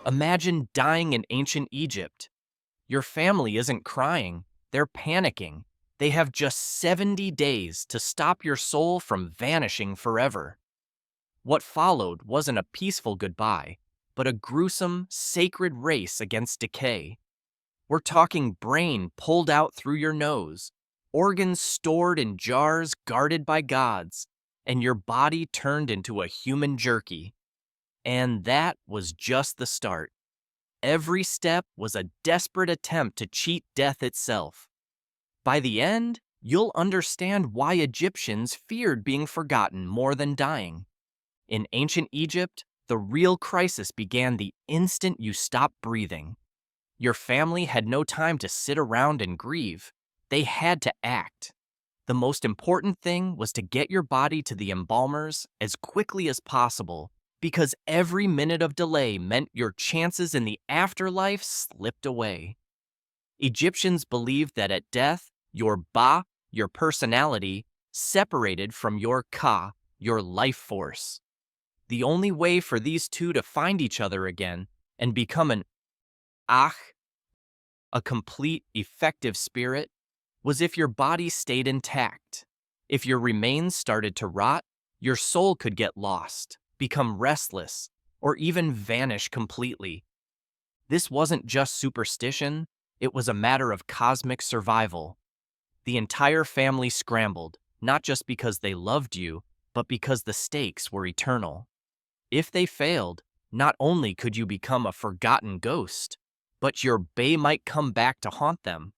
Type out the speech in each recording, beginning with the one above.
Imagine dying in ancient Egypt. Your family isn't crying, they're panicking. They have just 70 days to stop your soul from vanishing forever. What followed wasn't a peaceful goodbye, but a gruesome, sacred race against decay. We're talking brain pulled out through your nose, organs stored in jars guarded by gods, and your body turned into a human jerky. And that was just the start. Every step was a desperate attempt to cheat death itself. By the end, you'll understand why Egyptians feared being forgotten more than dying. In ancient Egypt, the real crisis began the instant you stopped breathing. Your family had no time to sit around and grieve. They had to act. The most important thing was to get your body to the embalmers as quickly as possible, because every minute of delay meant your chances in the afterlife slipped away. Egyptians believed that at death, your your personality, separated from your your life force. The only way for these two to find each other again and become an ach, a complete, effective spirit, was if your body stayed intact. If your remains started to rot, your soul could get lost, become restless, or even vanish completely. This wasn't just superstition, it was a matter of cosmic survival. The entire family scrambled, not just because they loved you, but because the stakes were eternal. If they failed, not only could you become a forgotten ghost, but your bay might come back to haunt them.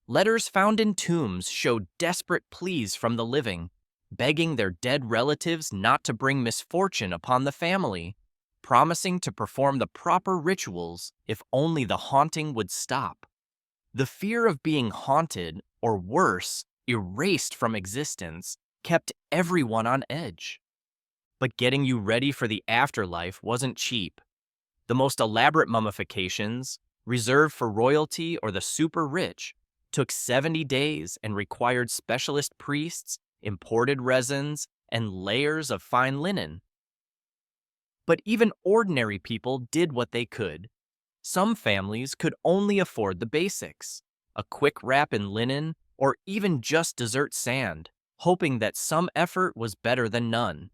Letters found in tombs showed desperate pleas from the living, begging their dead relatives not to bring misfortune upon the family, promising to perform the proper rituals if only the haunting would stop. The fear of being haunted, or worse, erased from existence, kept everyone on edge. But getting you ready for the afterlife wasn't cheap. The most elaborate mummifications, reserved for royalty or the super rich, took 70 days and required specialist priests, imported resins, and layers of fine linen. But even ordinary people did what they could. Some families could only afford the basics, a quick wrap in linen, or even just desert sand, hoping that some effort was better than none.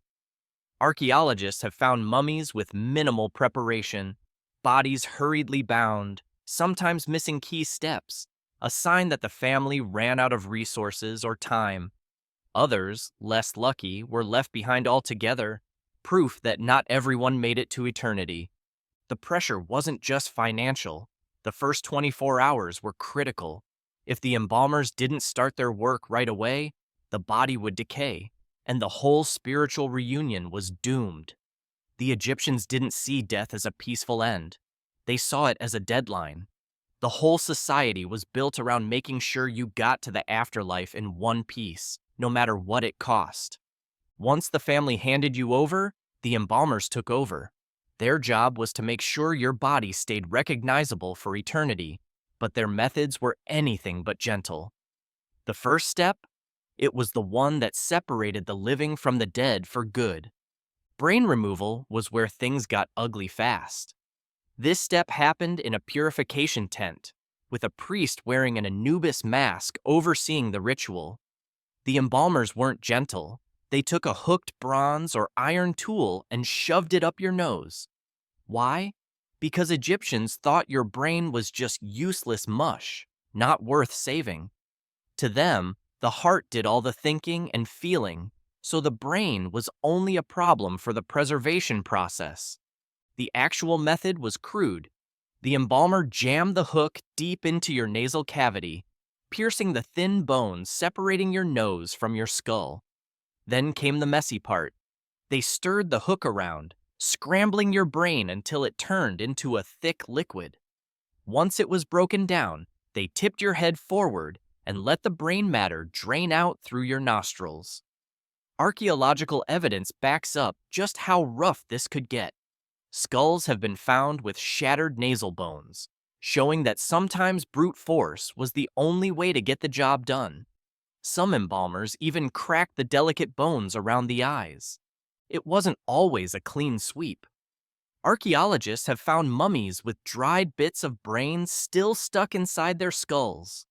Archaeologists have found mummies with minimal preparation, bodies hurriedly bound, sometimes missing key steps, a sign that the family ran out of resources or time. Others, less lucky, were left behind altogether, proof that not everyone made it to eternity. The pressure wasn't just financial. The first 24 hours were critical. If the embalmers didn't start their work right away, the body would decay, and the whole spiritual reunion was doomed. The Egyptians didn't see death as a peaceful end. They saw it as a deadline. The whole society was built around making sure you got to the afterlife in one piece, no matter what it cost. Once the family handed you over, the embalmers took over. Their job was to make sure your body stayed recognizable for eternity, but their methods were anything but gentle. The first step? It was the one that separated the living from the dead for good. Brain removal was where things got ugly fast. This step happened in a purification tent, with a priest wearing an Anubis mask overseeing the ritual. The embalmers weren't gentle. They took a hooked bronze or iron tool and shoved it up your nose. Why? Because Egyptians thought your brain was just useless mush, not worth saving. To them, the heart did all the thinking and feeling, so the brain was only a problem for the preservation process. The actual method was crude. The embalmer jammed the hook deep into your nasal cavity, piercing the thin bones separating your nose from your skull. Then came the messy part. They stirred the hook around, scrambling your brain until it turned into a thick liquid. Once it was broken down, they tipped your head forward and let the brain matter drain out through your nostrils. Archaeological evidence backs up just how rough this could get. Skulls have been found with shattered nasal bones, showing that sometimes brute force was the only way to get the job done. Some embalmers even cracked the delicate bones around the eyes. It wasn't always a clean sweep. Archaeologists have found mummies with dried bits of brains still stuck inside their skulls,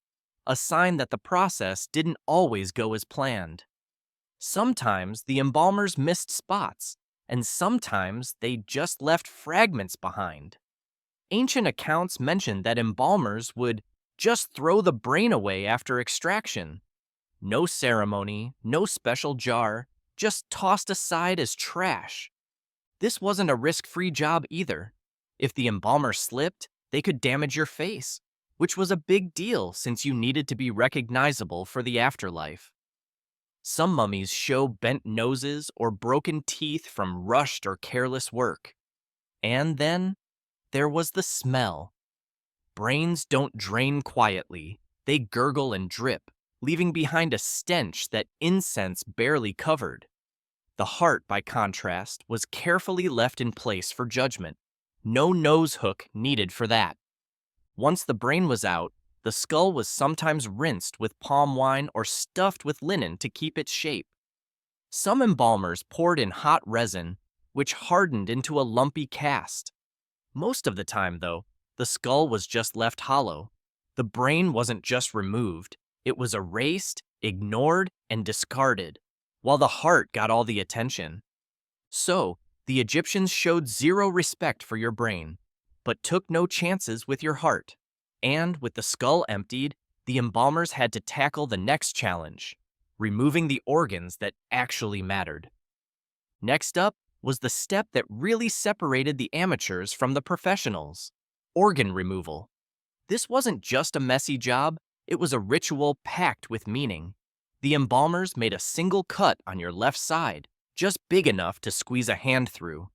a sign that the process didn't always go as planned. Sometimes the embalmers missed spots, and sometimes they just left fragments behind. Ancient accounts mention that embalmers would just throw the brain away after extraction. No ceremony, no special jar, just tossed aside as trash. This wasn't a risk-free job either. If the embalmer slipped, they could damage your face, which was a big deal since you needed to be recognizable for the afterlife. Some mummies show bent noses or broken teeth from rushed or careless work. And then there was the smell. Brains don't drain quietly. They gurgle and drip, leaving behind a stench that incense barely covered. The heart, by contrast, was carefully left in place for judgment. No nose hook needed for that. Once the brain was out, the skull was sometimes rinsed with palm wine or stuffed with linen to keep its shape. Some embalmers poured in hot resin, which hardened into a lumpy cast. Most of the time, though, the skull was just left hollow. The brain wasn't just removed, it was erased, ignored, and discarded, while the heart got all the attention. So, the Egyptians showed zero respect for your brain, but took no chances with your heart. And with the skull emptied, the embalmers had to tackle the next challenge, removing the organs that actually mattered. Next up was the step that really separated the amateurs from the professionals: organ removal. This wasn't just a messy job, it was a ritual packed with meaning. The embalmers made a single cut on your left side, just big enough to squeeze a hand through.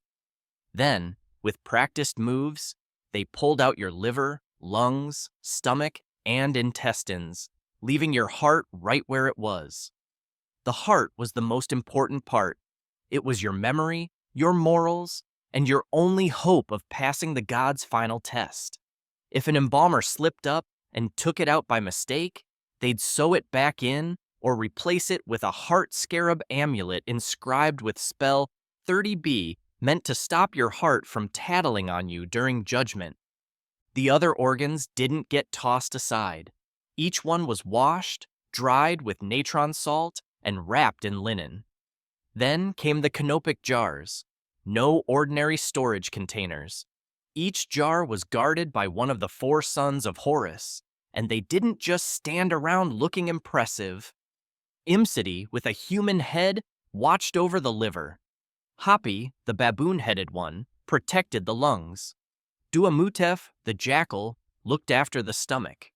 Then, with practiced moves, they pulled out your liver, lungs, stomach, and intestines, leaving your heart right where it was. The heart was the most important part. It was your memory, your morals, and your only hope of passing the gods' final test. If an embalmer slipped up and took it out by mistake, they'd sew it back in or replace it with a heart scarab amulet inscribed with spell 30B, meant to stop your heart from tattling on you during judgment. The other organs didn't get tossed aside. Each one was washed, dried with natron salt, and wrapped in linen. Then came the canopic jars. No ordinary storage containers. Each jar was guarded by one of the four sons of Horus, and they didn't just stand around looking impressive. Imsidi, with a human head, watched over the liver. Hapi, the baboon-headed one, protected the lungs. Duamutef, the jackal, looked after the stomach.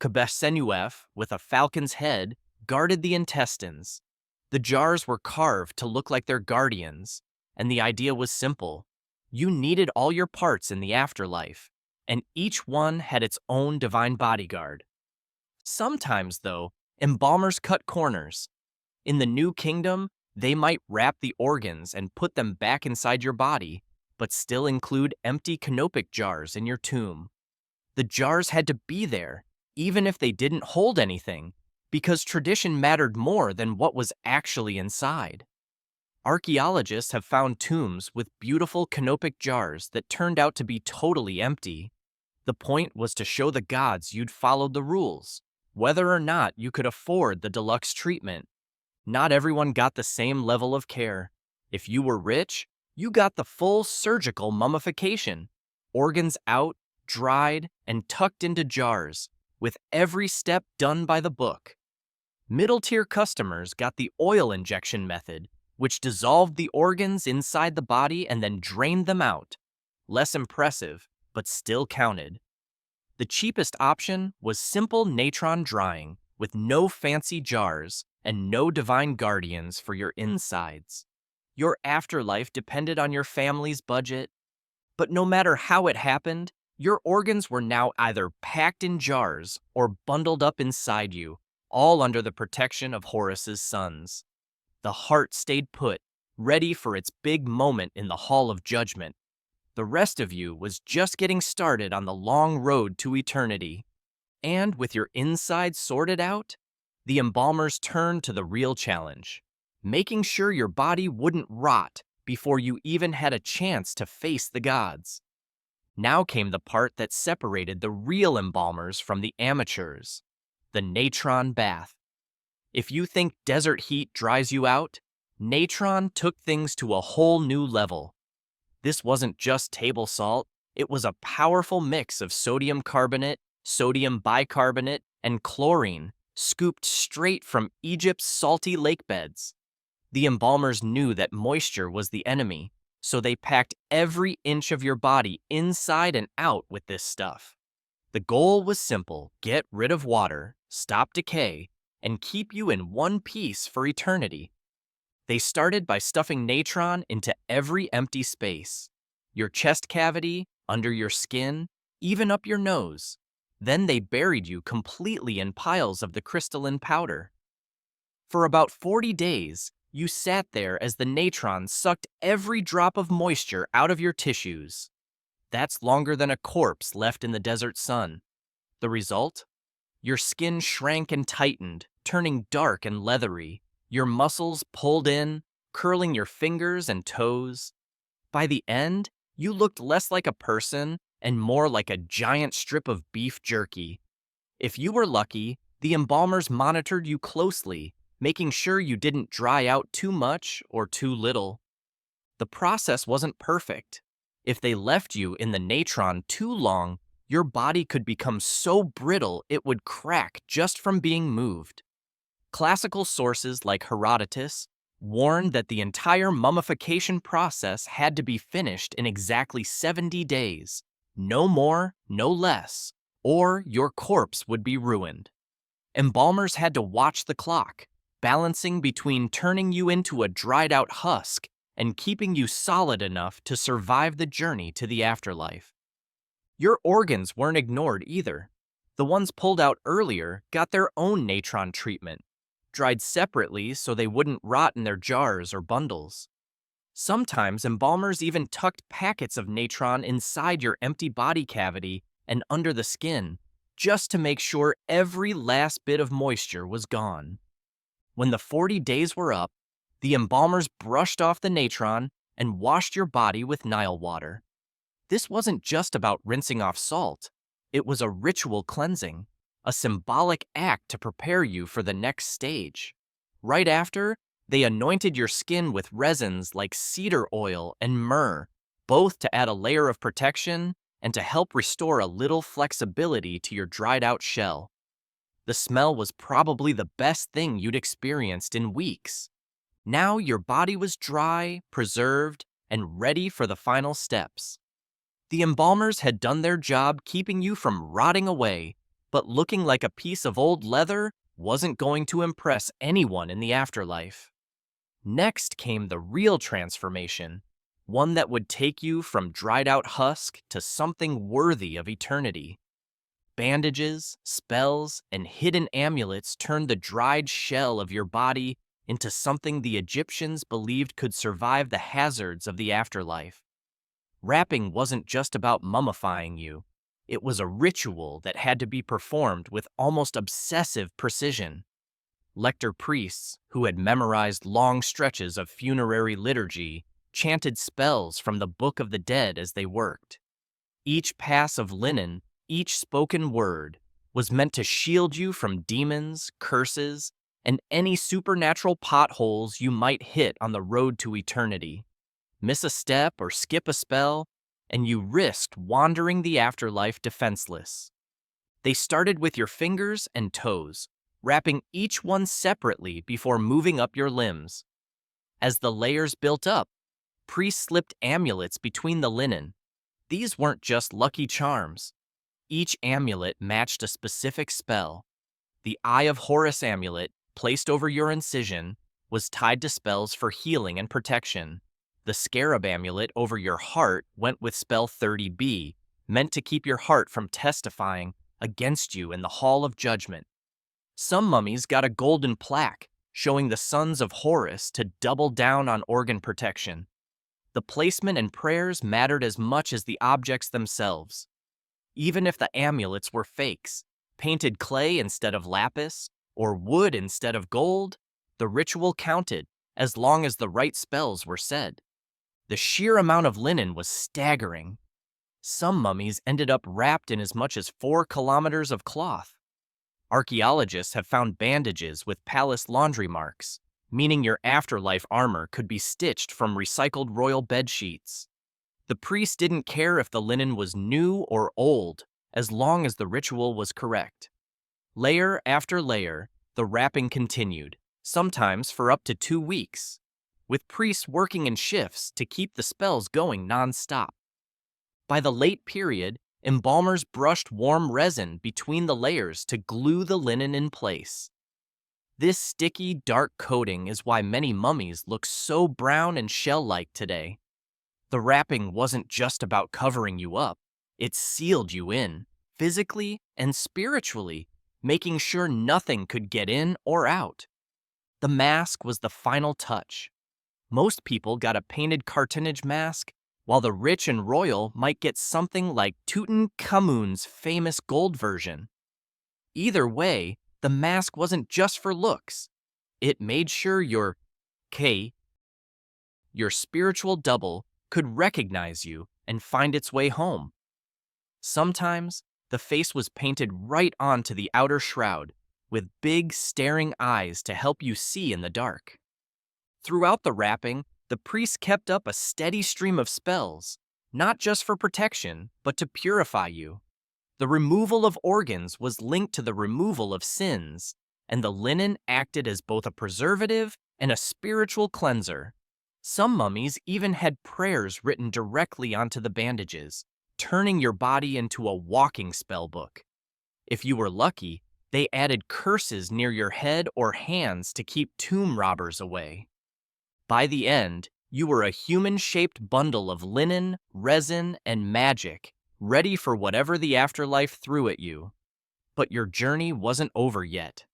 Kabessenuef, with a falcon's head, guarded the intestines. The jars were carved to look like their guardians, and the idea was simple. You needed all your parts in the afterlife, and each one had its own divine bodyguard. Sometimes, though, embalmers cut corners. In the New Kingdom, they might wrap the organs and put them back inside your body, but still include empty canopic jars in your tomb. The jars had to be there, even if they didn't hold anything, because tradition mattered more than what was actually inside. Archaeologists have found tombs with beautiful canopic jars that turned out to be totally empty. The point was to show the gods you'd followed the rules, whether or not you could afford the deluxe treatment. Not everyone got the same level of care. If you were rich, you got the full surgical mummification, organs out, dried, and tucked into jars, with every step done by the book. Middle-tier customers got the oil injection method, which dissolved the organs inside the body and then drained them out. Less impressive, but still counted. The cheapest option was simple natron drying, with no fancy jars and no divine guardians for your insides. Your afterlife depended on your family's budget, but no matter how it happened, your organs were now either packed in jars or bundled up inside you, all under the protection of Horus's sons. The heart stayed put, ready for its big moment in the Hall of Judgment. The rest of you was just getting started on the long road to eternity. And with your insides sorted out, the embalmers turned to the real challenge: making sure your body wouldn't rot before you even had a chance to face the gods. Now came the part that separated the real embalmers from the amateurs, the natron bath. If you think desert heat dries you out, natron took things to a whole new level. This wasn't just table salt, it was a powerful mix of sodium carbonate, sodium bicarbonate, and chlorine, scooped straight from Egypt's salty lake beds. The embalmers knew that moisture was the enemy, so they packed every inch of your body inside and out with this stuff. The goal was simple: get rid of water, stop decay, and keep you in one piece for eternity. They started by stuffing natron into every empty space: your chest cavity, under your skin, even up your nose. Then they buried you completely in piles of the crystalline powder. For about 40 days, you sat there as the natron sucked every drop of moisture out of your tissues. That's longer than a corpse left in the desert sun. The result? Your skin shrank and tightened, turning dark and leathery. Your muscles pulled in, curling your fingers and toes. By the end, you looked less like a person and more like a giant strip of beef jerky. If you were lucky, the embalmers monitored you closely, making sure you didn't dry out too much or too little. The process wasn't perfect. If they left you in the natron too long, your body could become so brittle it would crack just from being moved. Classical sources like Herodotus warned that the entire mummification process had to be finished in exactly 70 days, no more, no less, or your corpse would be ruined. Embalmers had to watch the clock, balancing between turning you into a dried-out husk and keeping you solid enough to survive the journey to the afterlife. Your organs weren't ignored either. The ones pulled out earlier got their own natron treatment, dried separately so they wouldn't rot in their jars or bundles. Sometimes embalmers even tucked packets of natron inside your empty body cavity and under the skin, just to make sure every last bit of moisture was gone. When the 40 days were up, the embalmers brushed off the natron and washed your body with Nile water. This wasn't just about rinsing off salt. It was a ritual cleansing, a symbolic act to prepare you for the next stage. Right after, they anointed your skin with resins like cedar oil and myrrh, both to add a layer of protection and to help restore a little flexibility to your dried-out shell. The smell was probably the best thing you'd experienced in weeks. Now your body was dry, preserved, and ready for the final steps. The embalmers had done their job keeping you from rotting away, but looking like a piece of old leather wasn't going to impress anyone in the afterlife. Next came the real transformation, one that would take you from dried-out husk to something worthy of eternity. Bandages, spells, and hidden amulets turned the dried shell of your body into something the Egyptians believed could survive the hazards of the afterlife. Wrapping wasn't just about mummifying you. It was a ritual that had to be performed with almost obsessive precision. Lector priests, who had memorized long stretches of funerary liturgy, chanted spells from the Book of the Dead as they worked. Each pass of linen, each spoken word, was meant to shield you from demons, curses, and any supernatural potholes you might hit on the road to eternity. Miss a step or skip a spell, and you risked wandering the afterlife defenseless. They started with your fingers and toes, wrapping each one separately before moving up your limbs. As the layers built up, priests slipped amulets between the linen. These weren't just lucky charms. Each amulet matched a specific spell. The Eye of Horus amulet, placed over your incision, was tied to spells for healing and protection. The Scarab amulet over your heart went with spell 30B, meant to keep your heart from testifying against you in the Hall of Judgment. Some mummies got a golden plaque, showing the sons of Horus to double down on organ protection. The placement and prayers mattered as much as the objects themselves. Even if the amulets were fakes, painted clay instead of lapis, or wood instead of gold, the ritual counted as long as the right spells were said. The sheer amount of linen was staggering. Some mummies ended up wrapped in as much as 4 kilometers of cloth. Archaeologists have found bandages with palace laundry marks, meaning your afterlife armor could be stitched from recycled royal bed sheets. The priest didn't care if the linen was new or old, as long as the ritual was correct. Layer after layer, the wrapping continued, sometimes for up to 2 weeks, with priests working in shifts to keep the spells going non-stop. By the late period, embalmers brushed warm resin between the layers to glue the linen in place. This sticky, dark coating is why many mummies look so brown and shell-like today. The wrapping wasn't just about covering you up, it sealed you in, physically and spiritually, making sure nothing could get in or out. The mask was the final touch. Most people got a painted cartonnage mask, while the rich and royal might get something like Tutankhamun's famous gold version. Either way, the mask wasn't just for looks. It made sure your spiritual double, could recognize you and find its way home. Sometimes, the face was painted right onto the outer shroud, with big, staring eyes to help you see in the dark. Throughout the wrapping, the priest kept up a steady stream of spells, not just for protection, but to purify you. The removal of organs was linked to the removal of sins, and the linen acted as both a preservative and a spiritual cleanser. Some mummies even had prayers written directly onto the bandages, turning your body into a walking spell book. If you were lucky, they added curses near your head or hands to keep tomb robbers away. By the end, you were a human-shaped bundle of linen, resin, and magic, ready for whatever the afterlife threw at you. But your journey wasn't over yet.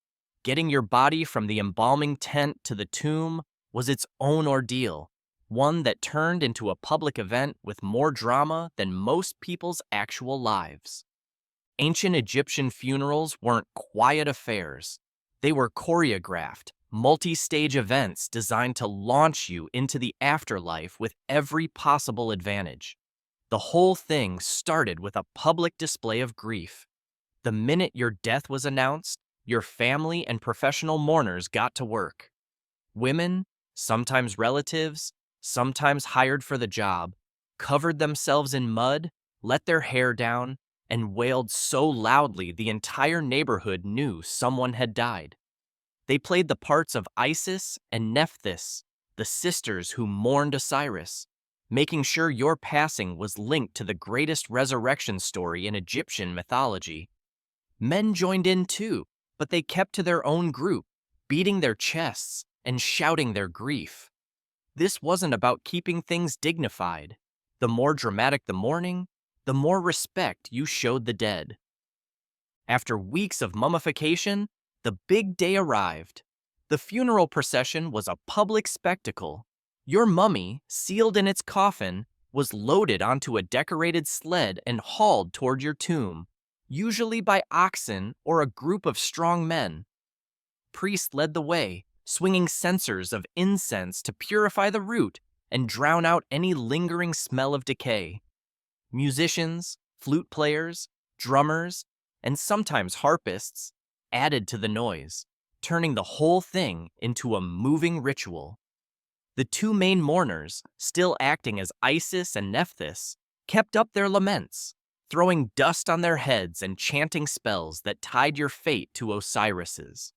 Getting your body from the embalming tent to the tomb was its own ordeal, one that turned into a public event with more drama than most people's actual lives. Ancient Egyptian funerals weren't quiet affairs. They were choreographed, multi-stage events designed to launch you into the afterlife with every possible advantage. The whole thing started with a public display of grief. The minute your death was announced, your family and professional mourners got to work. Women, sometimes relatives, sometimes hired for the job, covered themselves in mud, let their hair down, and wailed so loudly the entire neighborhood knew someone had died. They played the parts of Isis and Nephthys, the sisters who mourned Osiris, making sure your passing was linked to the greatest resurrection story in Egyptian mythology. Men joined in too, but they kept to their own group, beating their chests and shouting their grief. This wasn't about keeping things dignified. The more dramatic the mourning, the more respect you showed the dead. After weeks of mummification, the big day arrived. The funeral procession was a public spectacle. Your mummy, sealed in its coffin, was loaded onto a decorated sled and hauled toward your tomb, usually by oxen or a group of strong men. Priests led the way, swinging censers of incense to purify the route and drown out any lingering smell of decay. Musicians, flute players, drummers, and sometimes harpists added to the noise, turning the whole thing into a moving ritual. The two main mourners, still acting as Isis and Nephthys, kept up their laments, throwing dust on their heads and chanting spells that tied your fate to Osiris's.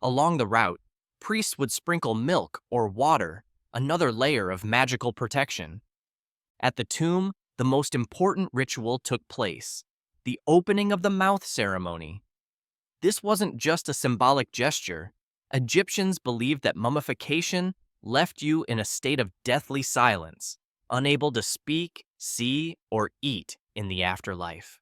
Along the route, priests would sprinkle milk or water, another layer of magical protection. At the tomb, the most important ritual took place, the opening of the mouth ceremony. This wasn't just a symbolic gesture. Egyptians believed that mummification left you in a state of deathly silence, unable to speak, see, or eat in the afterlife.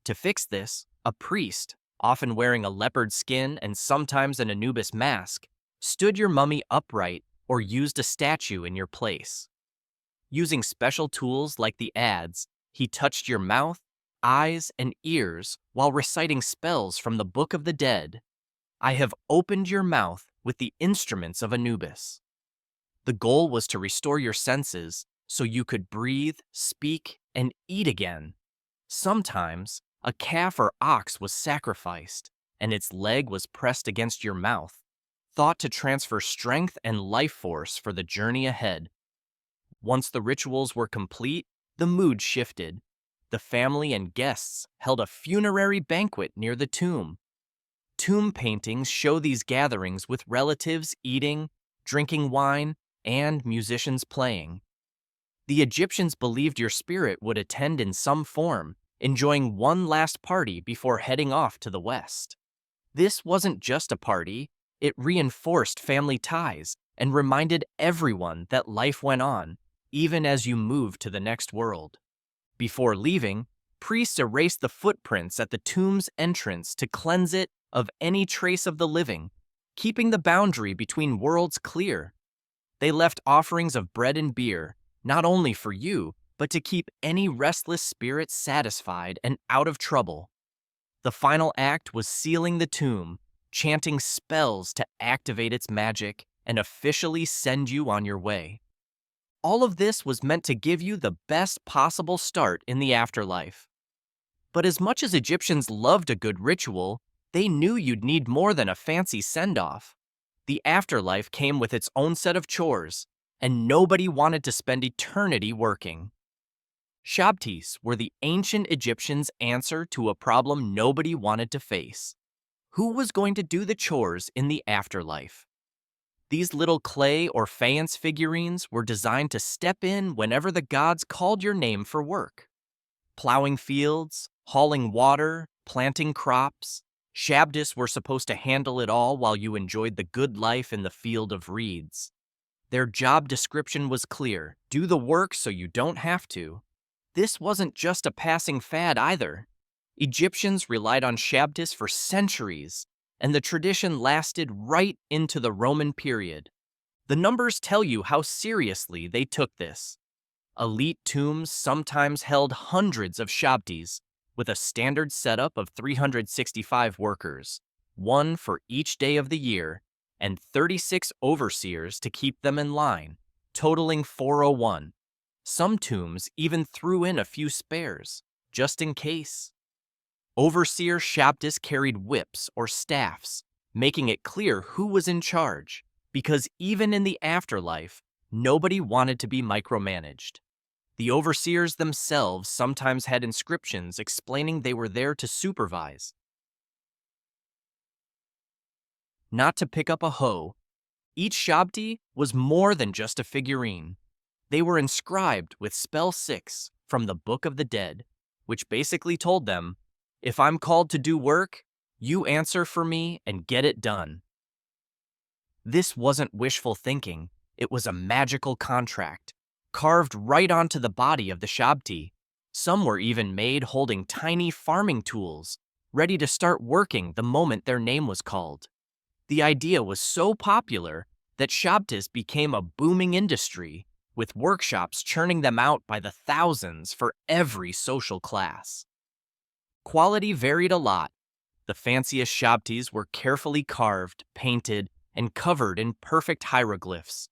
To fix this, a priest, often wearing a leopard skin and sometimes an Anubis mask, stood your mummy upright or used a statue in your place. Using special tools like the adze, he touched your mouth, eyes, and ears while reciting spells from the Book of the Dead. I have opened your mouth with the instruments of Anubis. The goal was to restore your senses so you could breathe, speak, and eat again. Sometimes, a calf or ox was sacrificed, and its leg was pressed against your mouth, thought to transfer strength and life force for the journey ahead. Once the rituals were complete, the mood shifted. The family and guests held a funerary banquet near the tomb. Tomb paintings show these gatherings with relatives eating, drinking wine, and musicians playing. The Egyptians believed your spirit would attend in some form, enjoying one last party before heading off to the west. This wasn't just a party, it reinforced family ties and reminded everyone that life went on, even as you moved to the next world. Before leaving, priests erased the footprints at the tomb's entrance to cleanse it of any trace of the living, keeping the boundary between worlds clear. They left offerings of bread and beer, not only for you, but to keep any restless spirit satisfied and out of trouble. The final act was sealing the tomb, chanting spells to activate its magic and officially send you on your way. All of this was meant to give you the best possible start in the afterlife. But as much as Egyptians loved a good ritual, they knew you'd need more than a fancy send-off. The afterlife came with its own set of chores, and nobody wanted to spend eternity working. Shabtis were the ancient Egyptians' answer to a problem nobody wanted to face. Who was going to do the chores in the afterlife? These little clay or faience figurines were designed to step in whenever the gods called your name for work. Plowing fields, hauling water, planting crops, Shabtis were supposed to handle it all while you enjoyed the good life in the field of reeds. Their job description was clear: do the work so you don't have to. This wasn't just a passing fad either. Egyptians relied on Shabtis for centuries, and the tradition lasted right into the Roman period. The numbers tell you how seriously they took this. Elite tombs sometimes held hundreds of Shabtis, with a standard setup of 365 workers, one for each day of the year, and 36 overseers to keep them in line, totaling 401. Some tombs even threw in a few spares, just in case. Overseer Shabtis carried whips or staffs, making it clear who was in charge, because even in the afterlife, nobody wanted to be micromanaged. The overseers themselves sometimes had inscriptions explaining they were there to supervise, not to pick up a hoe. Each Shabti was more than just a figurine. They were inscribed with spell 6 from the Book of the Dead, which basically told them, if I'm called to do work, you answer for me and get it done. This wasn't wishful thinking, it was a magical contract, carved right onto the body of the Shabti. Some were even made holding tiny farming tools, ready to start working the moment their name was called. The idea was so popular that Shabtis became a booming industry, with workshops churning them out by the thousands for every social class. Quality varied a lot. The fanciest Shabtis were carefully carved, painted, and covered in perfect hieroglyphs.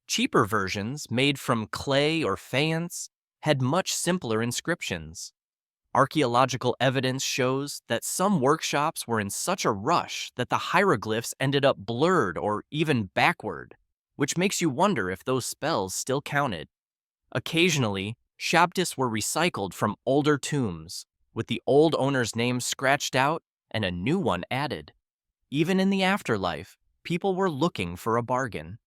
Cheaper versions, made from clay or faience, had much simpler inscriptions. Archaeological evidence shows that some workshops were in such a rush that the hieroglyphs ended up blurred or even backward, which makes you wonder if those spells still counted. Occasionally, Shabtis were recycled from older tombs, with the old owner's name scratched out and a new one added. Even in the afterlife, people were looking for a bargain.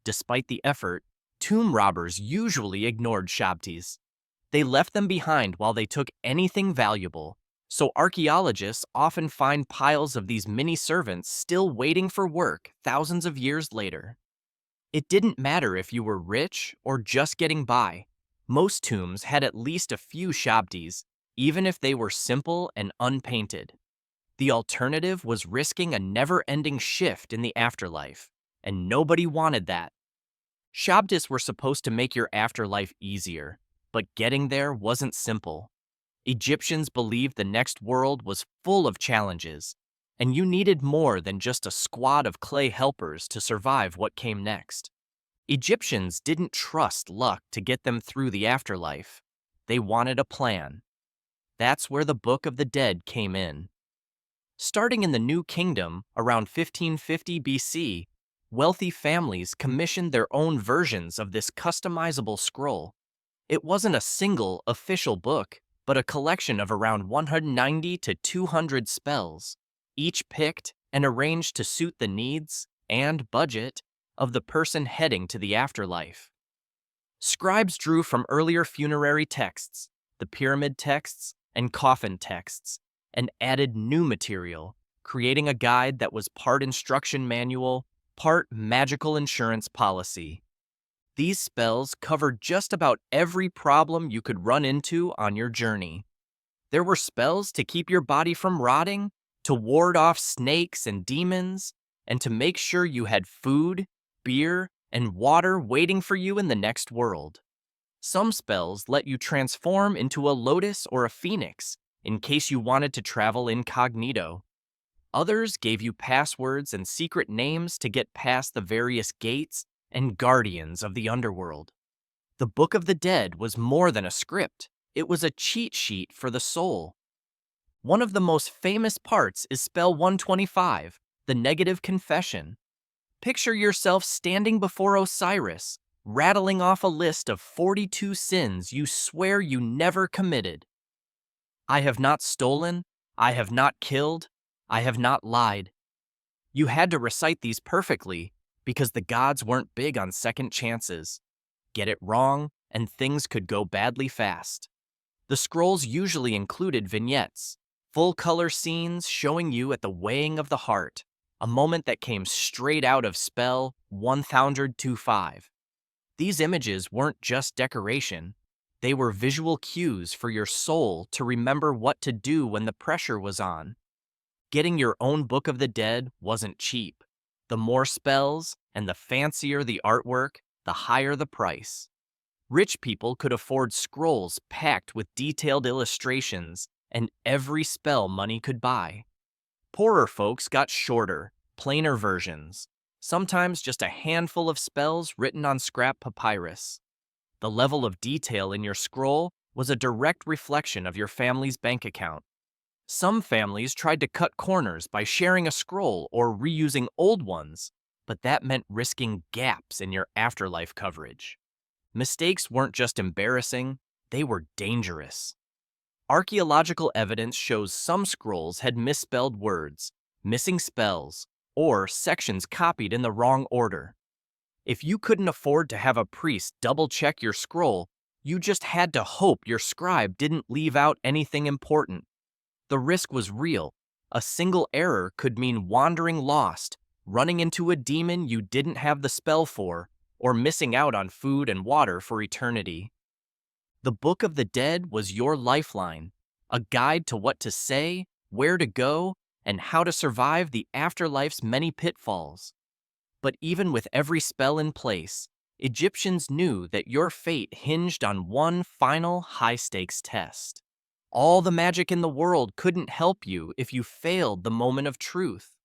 Despite the effort, tomb robbers usually ignored Shabtis. They left them behind while they took anything valuable, so archaeologists often find piles of these mini servants still waiting for work thousands of years later. It didn't matter if you were rich or just getting by. Most tombs had at least a few Shabtis, even if they were simple and unpainted. The alternative was risking a never-ending shift in the afterlife, and nobody wanted that. Shabtis were supposed to make your afterlife easier, but getting there wasn't simple. Egyptians believed the next world was full of challenges, and you needed more than just a squad of clay helpers to survive what came next. Egyptians didn't trust luck to get them through the afterlife. They wanted a plan. That's where the Book of the Dead came in. Starting in the New Kingdom around 1550 BC, wealthy families commissioned their own versions of this customizable scroll. It wasn't a single official book, but a collection of around 190 to 200 spells, each picked and arranged to suit the needs and budget of the person heading to the afterlife. Scribes drew from earlier funerary texts, the pyramid texts, and coffin texts, and added new material, creating a guide that was part instruction manual, part magical insurance policy. These spells covered just about every problem you could run into on your journey. There were spells to keep your body from rotting, to ward off snakes and demons, and to make sure you had food, beer, and water waiting for you in the next world. Some spells let you transform into a lotus or a phoenix in case you wanted to travel incognito. Others gave you passwords and secret names to get past the various gates and guardians of the underworld. The Book of the Dead was more than a script. It was a cheat sheet for the soul. One of the most famous parts is spell 125, the negative confession. Picture yourself standing before Osiris, rattling off a list of 42 sins you swear you never committed. I have not stolen, I have not killed, I have not lied. You had to recite these perfectly because the gods weren't big on second chances. Get it wrong, and things could go badly fast. The scrolls usually included vignettes, full-color scenes showing you at the weighing of the heart, a moment that came straight out of spell 1025. These images weren't just decoration. They were visual cues for your soul to remember what to do when the pressure was on. Getting your own Book of the Dead wasn't cheap. The more spells and the fancier the artwork, the higher the price. Rich people could afford scrolls packed with detailed illustrations and every spell money could buy. Poorer folks got shorter, plainer versions, sometimes just a handful of spells written on scrap papyrus. The level of detail in your scroll was a direct reflection of your family's bank account. Some families tried to cut corners by sharing a scroll or reusing old ones, but that meant risking gaps in your afterlife coverage. Mistakes weren't just embarrassing, they were dangerous. Archaeological evidence shows some scrolls had misspelled words, missing spells, or sections copied in the wrong order. If you couldn't afford to have a priest double-check your scroll, you just had to hope your scribe didn't leave out anything important. The risk was real. A single error could mean wandering lost, running into a demon you didn't have the spell for, or missing out on food and water for eternity. The Book of the Dead was your lifeline, a guide to what to say, where to go, and how to survive the afterlife's many pitfalls. But even with every spell in place, Egyptians knew that your fate hinged on one final high-stakes test. All the magic in the world couldn't help you if you failed the moment of truth.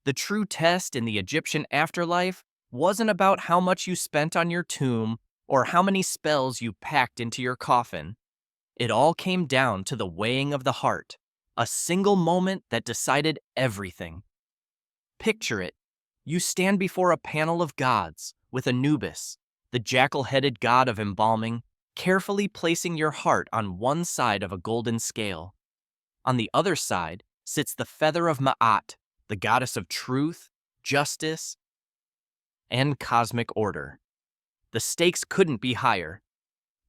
The true test in the Egyptian afterlife wasn't about how much you spent on your tomb or how many spells you packed into your coffin. It all came down to the weighing of the heart, a single moment that decided everything. Picture it. You stand before a panel of gods with Anubis, the jackal-headed god of embalming, carefully placing your heart on one side of a golden scale. On the other side sits the feather of Ma'at, the goddess of truth, justice, and cosmic order. The stakes couldn't be higher.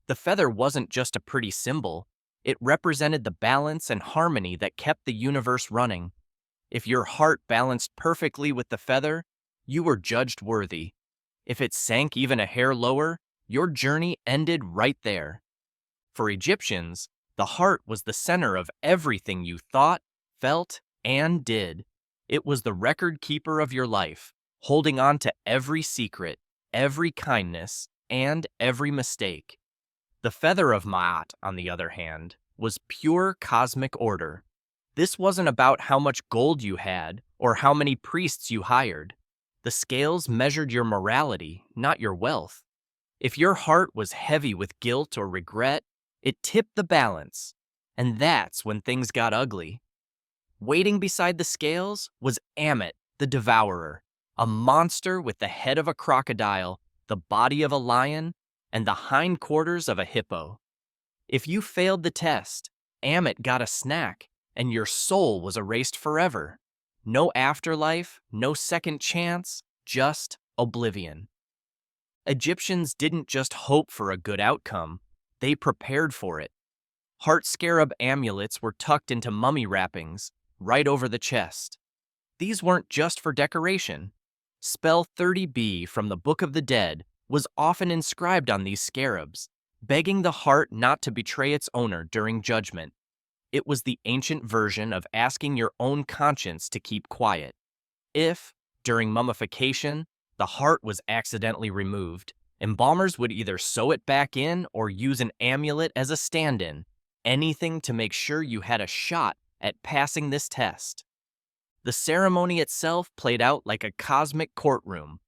The feather wasn't just a pretty symbol, it represented the balance and harmony that kept the universe running. If your heart balanced perfectly with the feather, you were judged worthy. If it sank even a hair lower, your journey ended right there. For Egyptians, the heart was the center of everything you thought, felt, and did. It was the record keeper of your life, holding on to every secret, every kindness, and every mistake. The feather of Ma'at, on the other hand, was pure cosmic order. This wasn't about how much gold you had or how many priests you hired. The scales measured your morality, not your wealth. If your heart was heavy with guilt or regret, it tipped the balance. And that's when things got ugly. Waiting beside the scales was Amit, the devourer, a monster with the head of a crocodile, the body of a lion, and the hindquarters of a hippo. If you failed the test, Amit got a snack, and your soul was erased forever. No afterlife, no second chance, just oblivion. Egyptians didn't just hope for a good outcome, they prepared for it. Heart scarab amulets were tucked into mummy wrappings, right over the chest. These weren't just for decoration. Spell 30b from the Book of the Dead was often inscribed on these scarabs, begging the heart not to betray its owner during judgment. It was the ancient version of asking your own conscience to keep quiet. If, during mummification, the heart was accidentally removed, embalmers would either sew it back in or use an amulet as a stand-in, anything to make sure you had a shot at passing this test. The ceremony itself played out like a cosmic courtroom.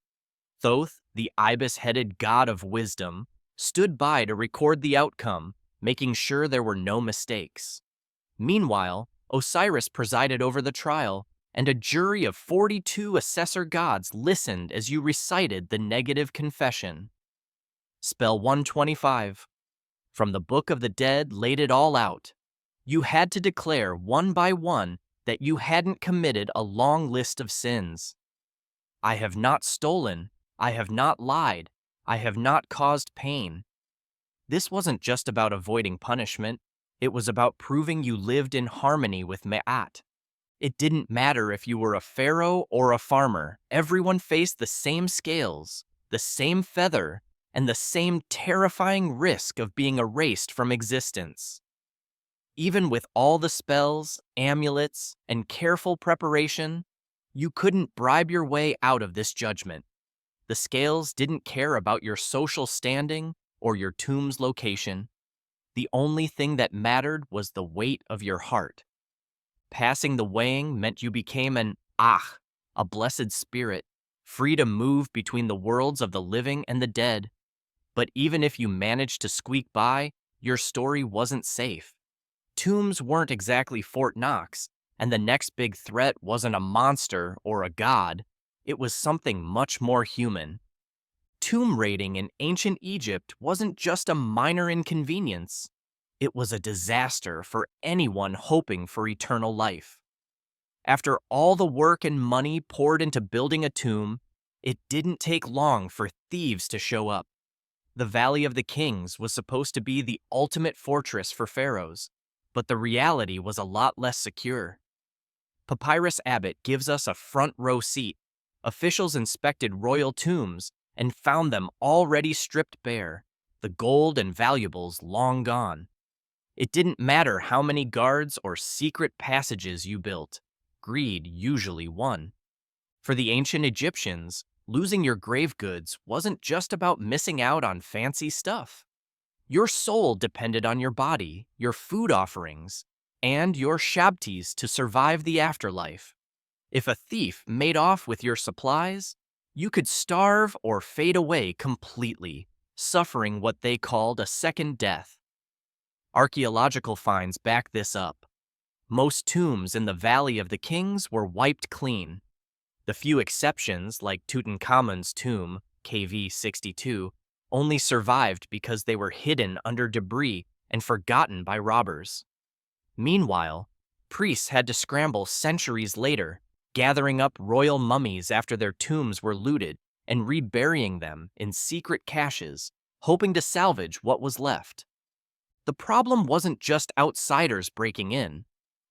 Thoth, the ibis-headed god of wisdom, stood by to record the outcome, making sure there were no mistakes. Meanwhile, Osiris presided over the trial, and a jury of 42 assessor gods listened as you recited the negative confession. Spell 125. From the Book of the Dead laid it all out. You had to declare one by one that you hadn't committed a long list of sins. I have not stolen, I have not lied, I have not caused pain. This wasn't just about avoiding punishment, it was about proving you lived in harmony with Ma'at. It didn't matter if you were a pharaoh or a farmer, everyone faced the same scales, the same feather, and the same terrifying risk of being erased from existence. Even with all the spells, amulets, and careful preparation, you couldn't bribe your way out of this judgment. The scales didn't care about your social standing or your tomb's location. The only thing that mattered was the weight of your heart. Passing the weighing meant you became an Ach, a blessed spirit, free to move between the worlds of the living and the dead. But even if you managed to squeak by, your story wasn't safe. Tombs weren't exactly Fort Knox, and the next big threat wasn't a monster or a god. It was something much more human. Tomb raiding in ancient Egypt wasn't just a minor inconvenience. It was a disaster for anyone hoping for eternal life. After all the work and money poured into building a tomb, it didn't take long for thieves to show up. The Valley of the Kings was supposed to be the ultimate fortress for pharaohs, but the reality was a lot less secure. Papyrus Abbott gives us a front row seat. Officials inspected royal tombs and found them already stripped bare, the gold and valuables long gone. It didn't matter how many guards or secret passages you built, greed usually won. For the ancient Egyptians, losing your grave goods wasn't just about missing out on fancy stuff. Your soul depended on your body, your food offerings, and your shabtis to survive the afterlife. If a thief made off with your supplies, you could starve or fade away completely, suffering what they called a second death. Archaeological finds back this up. Most tombs in the Valley of the Kings were wiped clean. The few exceptions, like Tutankhamun's tomb, KV 62, only survived because they were hidden under debris and forgotten by robbers. Meanwhile, priests had to scramble centuries later, gathering up royal mummies after their tombs were looted and reburying them in secret caches, hoping to salvage what was left. The problem wasn't just outsiders breaking in.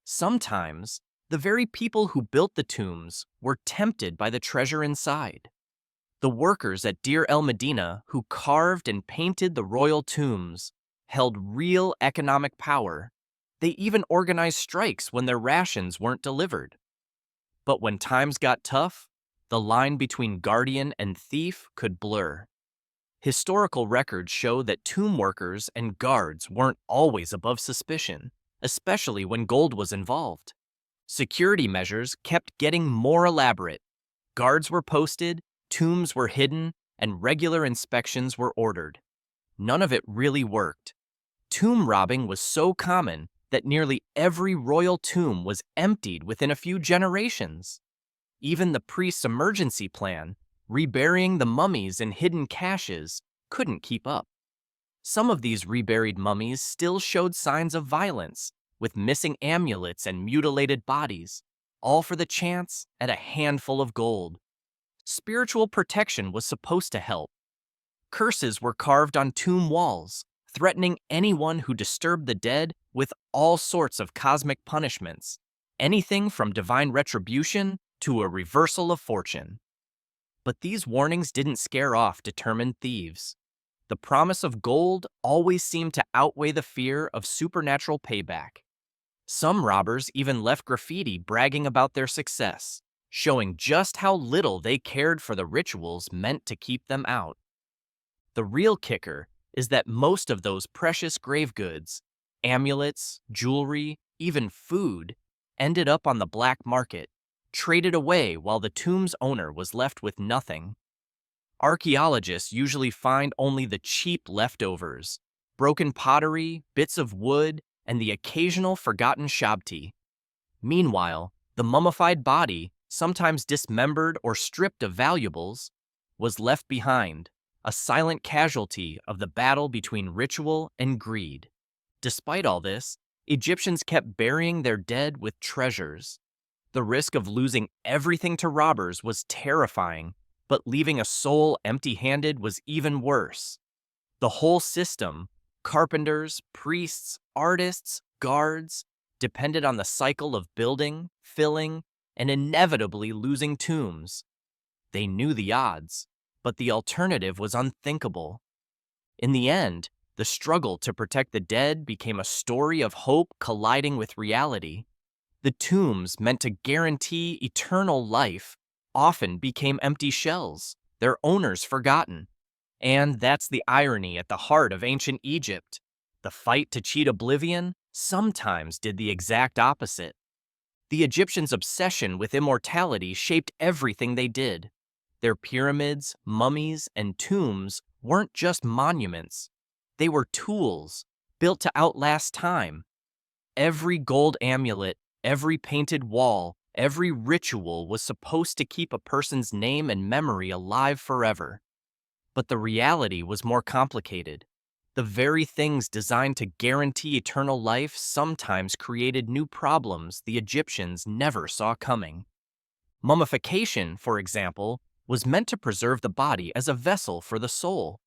Sometimes, the very people who built the tombs were tempted by the treasure inside. The workers at Deir el-Medina who carved and painted the royal tombs held real economic power. They even organized strikes when their rations weren't delivered. But when times got tough, the line between guardian and thief could blur. Historical records show that tomb workers and guards weren't always above suspicion, especially when gold was involved. Security measures kept getting more elaborate. Guards were posted, tombs were hidden, and regular inspections were ordered. None of it really worked. Tomb robbing was so common that nearly every royal tomb was emptied within a few generations. Even the priest's emergency plan, reburying the mummies in hidden caches, couldn't keep up. Some of these reburied mummies still showed signs of violence, with missing amulets and mutilated bodies, all for the chance at a handful of gold. Spiritual protection was supposed to help. Curses were carved on tomb walls, threatening anyone who disturbed the dead with all sorts of cosmic punishments, anything from divine retribution to a reversal of fortune. But these warnings didn't scare off determined thieves. The promise of gold always seemed to outweigh the fear of supernatural payback. Some robbers even left graffiti bragging about their success, showing just how little they cared for the rituals meant to keep them out. The real kicker is that most of those precious grave goods, amulets, jewelry, even food, ended up on the black market, traded away while the tomb's owner was left with nothing. Archaeologists usually find only the cheap leftovers, broken pottery, bits of wood, and the occasional forgotten shabti. Meanwhile, the mummified body, sometimes dismembered or stripped of valuables, was left behind, a silent casualty of the battle between ritual and greed. Despite all this, Egyptians kept burying their dead with treasures. The risk of losing everything to robbers was terrifying, but leaving a soul empty-handed was even worse. The whole system, carpenters, priests, artists, guards, depended on the cycle of building, filling, and inevitably losing tombs. They knew the odds, but the alternative was unthinkable. In the end, the struggle to protect the dead became a story of hope colliding with reality. The tombs meant to guarantee eternal life often became empty shells, their owners forgotten. And that's the irony at the heart of ancient Egypt. The fight to cheat oblivion sometimes did the exact opposite. The Egyptians' obsession with immortality shaped everything they did. Their pyramids, mummies, and tombs weren't just monuments. They were tools, built to outlast time. Every gold amulet, every painted wall, every ritual was supposed to keep a person's name and memory alive forever. But the reality was more complicated. The very things designed to guarantee eternal life sometimes created new problems the Egyptians never saw coming. Mummification, for example, was meant to preserve the body as a vessel for the soul.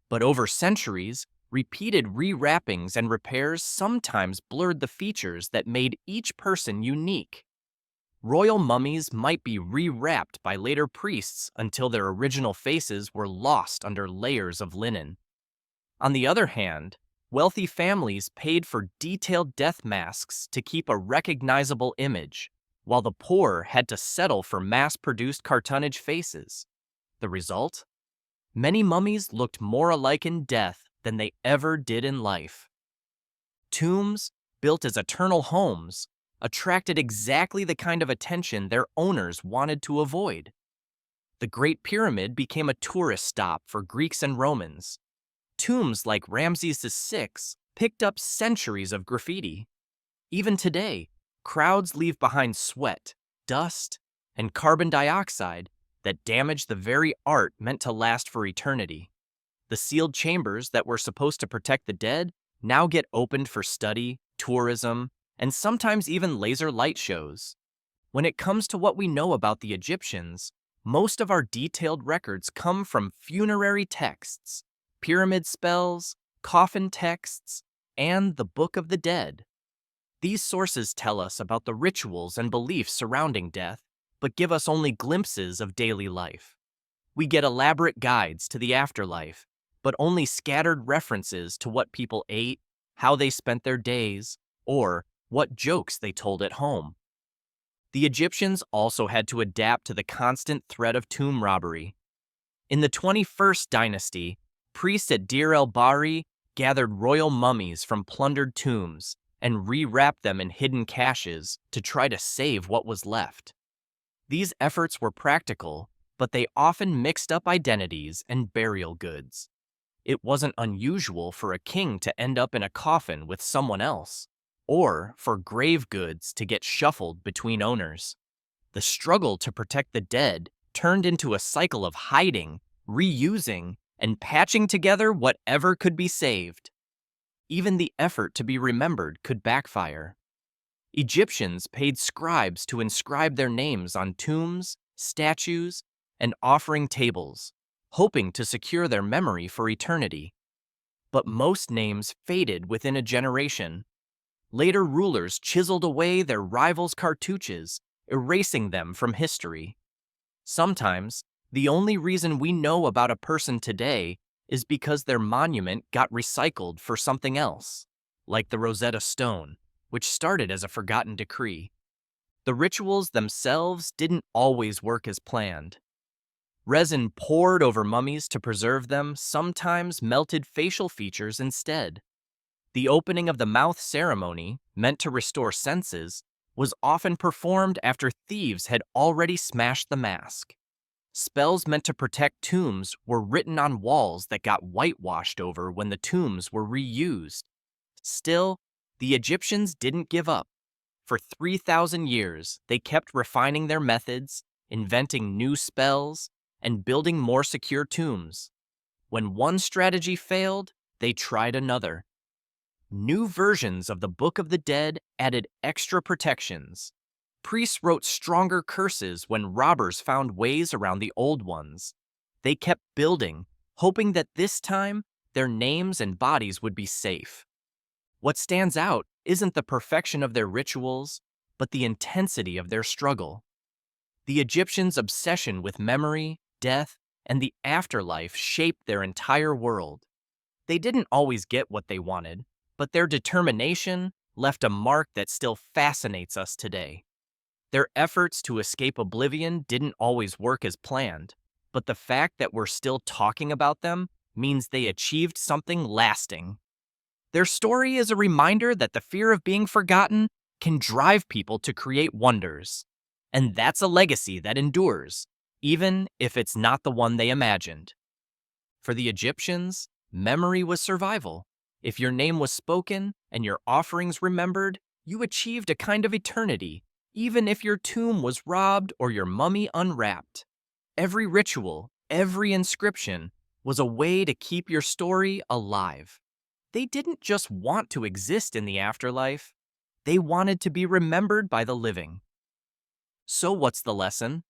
But over centuries, repeated rewrappings and repairs sometimes blurred the features that made each person unique. Royal mummies might be rewrapped by later priests until their original faces were lost under layers of linen. On the other hand, wealthy families paid for detailed death masks to keep a recognizable image, while the poor had to settle for mass-produced cartonnage faces. The result? Many mummies looked more alike in death than they ever did in life. Tombs, built as eternal homes, attracted exactly the kind of attention their owners wanted to avoid. The Great Pyramid became a tourist stop for Greeks and Romans. Tombs like Ramses VI picked up centuries of graffiti. Even today, crowds leave behind sweat, dust, and carbon dioxide that damage the very art meant to last for eternity. The sealed chambers that were supposed to protect the dead now get opened for study, tourism, and sometimes even laser light shows. When it comes to what we know about the Egyptians, most of our detailed records come from funerary texts, pyramid spells, coffin texts, and the Book of the Dead. These sources tell us about the rituals and beliefs surrounding death, but give us only glimpses of daily life. We get elaborate guides to the afterlife, but only scattered references to what people ate, how they spent their days, or what jokes they told at home. The Egyptians also had to adapt to the constant threat of tomb robbery. In the 21st dynasty, priests at Deir el-Bahri gathered royal mummies from plundered tombs and rewrapped them in hidden caches to try to save what was left. These efforts were practical, but they often mixed up identities and burial goods. It wasn't unusual for a king to end up in a coffin with someone else, or for grave goods to get shuffled between owners. The struggle to protect the dead turned into a cycle of hiding, reusing, and patching together whatever could be saved. Even the effort to be remembered could backfire. Egyptians paid scribes to inscribe their names on tombs, statues, and offering tables, hoping to secure their memory for eternity. But most names faded within a generation. Later rulers chiseled away their rivals' cartouches, erasing them from history. Sometimes, the only reason we know about a person today is because their monument got recycled for something else, like the Rosetta Stone, which started as a forgotten decree. The rituals themselves didn't always work as planned. Resin poured over mummies to preserve them sometimes melted facial features instead. The opening of the mouth ceremony, meant to restore senses, was often performed after thieves had already smashed the mask. Spells meant to protect tombs were written on walls that got whitewashed over when the tombs were reused. Still, the Egyptians didn't give up. For 3,000 years, they kept refining their methods, inventing new spells, and building more secure tombs. When one strategy failed, they tried another. New versions of the Book of the Dead added extra protections. Priests wrote stronger curses when robbers found ways around the old ones. They kept building, hoping that this time their names and bodies would be safe. What stands out isn't the perfection of their rituals, but the intensity of their struggle. The Egyptians' obsession with memory, death, and the afterlife shaped their entire world. They didn't always get what they wanted, but their determination left a mark that still fascinates us today. Their efforts to escape oblivion didn't always work as planned, but the fact that we're still talking about them means they achieved something lasting. Their story is a reminder that the fear of being forgotten can drive people to create wonders. And that's a legacy that endures, even if it's not the one they imagined. For the Egyptians, memory was survival. If your name was spoken and your offerings remembered, you achieved a kind of eternity, even if your tomb was robbed or your mummy unwrapped. Every ritual, every inscription was a way to keep your story alive. They didn't just want to exist in the afterlife, they wanted to be remembered by the living. So what's the lesson?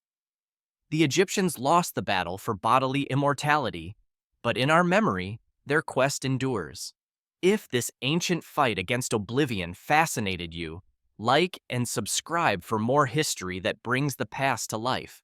The Egyptians lost the battle for bodily immortality, but in our memory, their quest endures. If this ancient fight against oblivion fascinated you, like and subscribe for more history that brings the past to life.